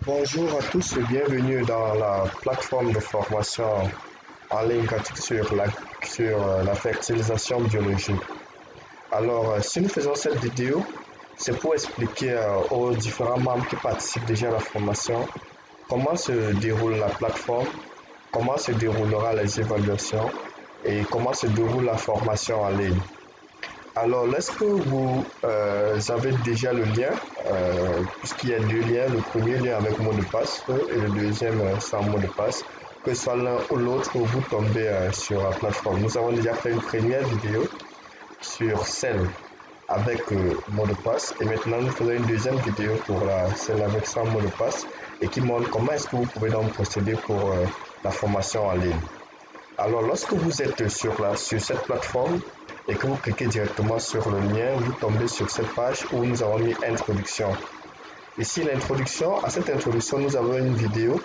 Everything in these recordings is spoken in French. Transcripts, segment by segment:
Bonjour à tous et bienvenue dans la plateforme de formation en ligne gratuite sur la fertilisation biologique. Si nous faisons cette vidéo, c'est pour expliquer aux différents membres qui participent déjà à la formation comment se déroule la plateforme, comment se déroulera les évaluations et comment se déroule la formation en ligne. Lorsque vous avez déjà le lien, puisqu'il y a deux liens, le premier lien avec mot de passe et le deuxième sans mot de passe, que ce soit l'un ou l'autre, vous tombez sur la plateforme. Nous avons déjà fait une première vidéo sur celle avec mot de passe et maintenant nous faisons une deuxième vidéo pour celle avec sans mot de passe et qui montre comment est-ce que vous pouvez donc procéder pour la formation en ligne. Lorsque vous êtes sur cette plateforme et que vous cliquez directement sur le lien, vous tombez sur cette page où nous avons mis introduction. Ici, à cette introduction, nous avons une vidéo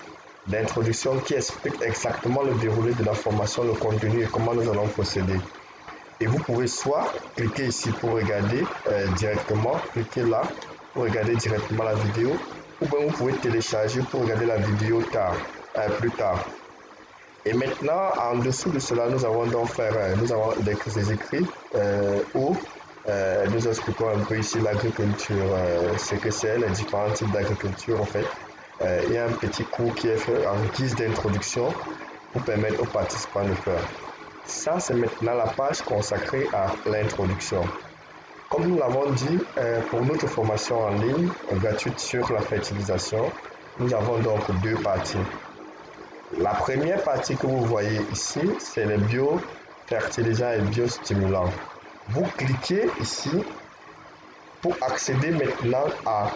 d'introduction qui explique exactement le déroulé de la formation, le contenu et comment nous allons procéder. Et vous pouvez soit cliquer ici pour regarder directement, cliquez là pour regarder directement la vidéo, ou bien vous pouvez télécharger pour regarder la vidéo plus tard. Et maintenant, en dessous de cela, nous avons des écrits où nous expliquons un peu ici l'agriculture, ce que c'est, les différents types d'agriculture en fait. Il y a un petit cours qui est fait en guise d'introduction pour permettre aux participants de faire. Ça, c'est maintenant la page consacrée à l'introduction. Comme nous l'avons dit, pour notre formation en ligne gratuite sur la fertilisation, nous avons donc deux parties. La première partie que vous voyez ici, c'est les biofertilisants et biostimulants. Vous cliquez ici pour accéder maintenant à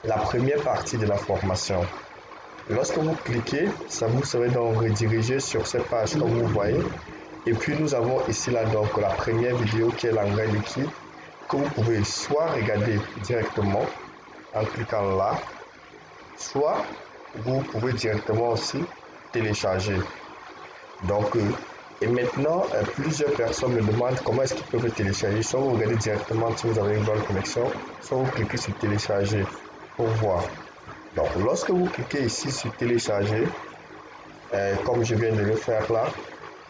la première partie de la formation. Lorsque vous cliquez, ça vous serait donc redirigé sur cette page comme vous voyez. Et puis nous avons ici donc la première vidéo qui est l'engrais liquide que vous pouvez soit regarder directement en cliquant là, soit vous pouvez directement aussi télécharger. Et maintenant, plusieurs personnes me demandent comment est-ce qu'ils peuvent télécharger. Soit vous regardez directement si vous avez une bonne connexion, soit vous cliquez sur télécharger pour voir. Donc, lorsque vous cliquez ici sur télécharger, comme je viens de le faire là,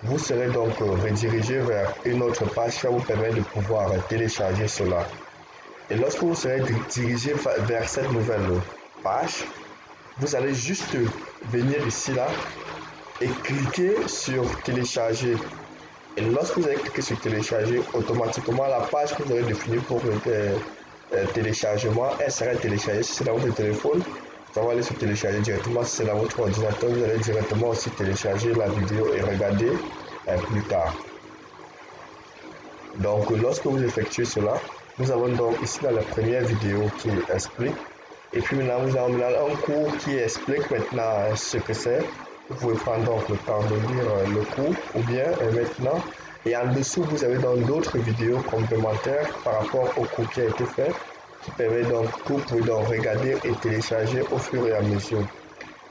vous serez donc redirigé vers une autre page qui va vous permettre de pouvoir télécharger cela. Et lorsque vous serez dirigé vers cette nouvelle page, vous allez juste venir ici là et cliquer sur télécharger. Et lorsque vous allez cliquer sur télécharger, automatiquement la page que vous avez définie pour le téléchargement, elle sera téléchargée. Si c'est dans votre téléphone, vous allez aller sur télécharger directement. Si c'est dans votre ordinateur, vous allez directement aussi télécharger la vidéo et regarder plus tard. Donc lorsque vous effectuez cela, nous avons donc ici dans la première vidéo qui explique. Et puis maintenant, nous avons un cours qui explique maintenant ce que c'est. Vous pouvez prendre donc le temps de lire le cours ou bien maintenant. Et en dessous, vous avez donc d'autres vidéos complémentaires par rapport au cours qui a été fait, qui permet donc que vous pouvez donc regarder et télécharger au fur et à mesure.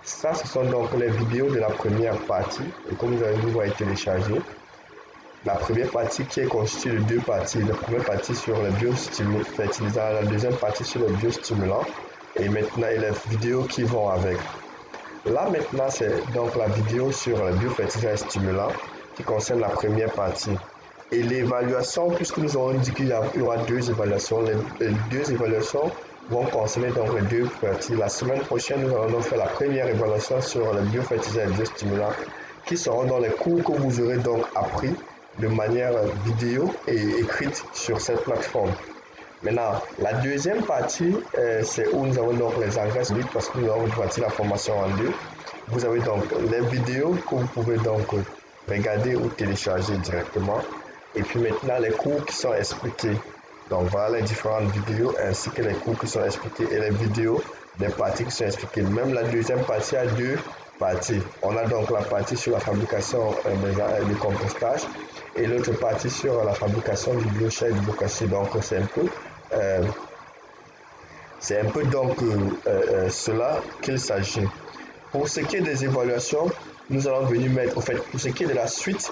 Ça, ce sont donc les vidéos de la première partie. Et comme vous voyez télécharger, la première partie qui est constituée de deux parties. La première partie sur les biofertilisants, la deuxième partie sur les biostimulants. Et maintenant, il y a les vidéos qui vont avec. Là maintenant, c'est donc la vidéo sur les biofertilisants et stimulants qui concerne la première partie. Et l'évaluation, puisque nous avons dit qu'il y aura deux évaluations, les deux évaluations vont concerner donc les deux parties. La semaine prochaine, nous allons donc faire la première évaluation sur les biofertilisants et biostimulants qui seront dans les cours que vous aurez donc appris de manière vidéo et écrite sur cette plateforme. Maintenant, la deuxième partie, c'est où nous avons donc les engrais solides parce que nous avons réparti la formation en deux. Vous avez donc les vidéos que vous pouvez donc regarder ou télécharger directement. Et puis maintenant, les cours qui sont expliqués. Donc voilà les différentes vidéos ainsi que les cours qui sont expliqués et les vidéos des parties qui sont expliquées. Même la deuxième partie a deux parties. On a donc la partie sur la fabrication du compostage et l'autre partie sur la fabrication du biochar et du bokashi. Donc c'est un peu donc cela qu'il s'agit. Pour ce qui est des évaluations, nous allons venir mettre, au fait, pour ce qui est de la suite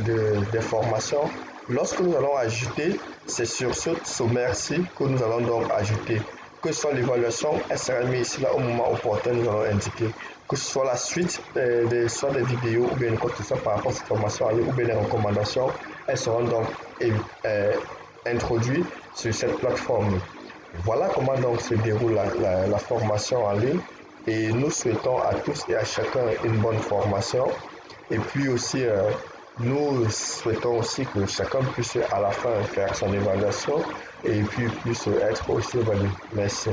des formations, lorsque nous allons ajouter, c'est sur ce sommaire-ci que nous allons donc ajouter que ce soit l'évaluation, elle sera mise ici là au moment opportun, nous allons indiquer que ce soit la suite soit des vidéos ou bien quoi que ce soit par rapport à cette formation en ligne ou bien les recommandations, elles seront donc introduites sur cette plateforme. Voilà comment donc se déroule la formation en ligne et nous souhaitons à tous et à chacun une bonne formation et puis aussi nous souhaitons aussi que chacun puisse à la fin faire son évaluation et puis puisse être aussi évalué. Merci.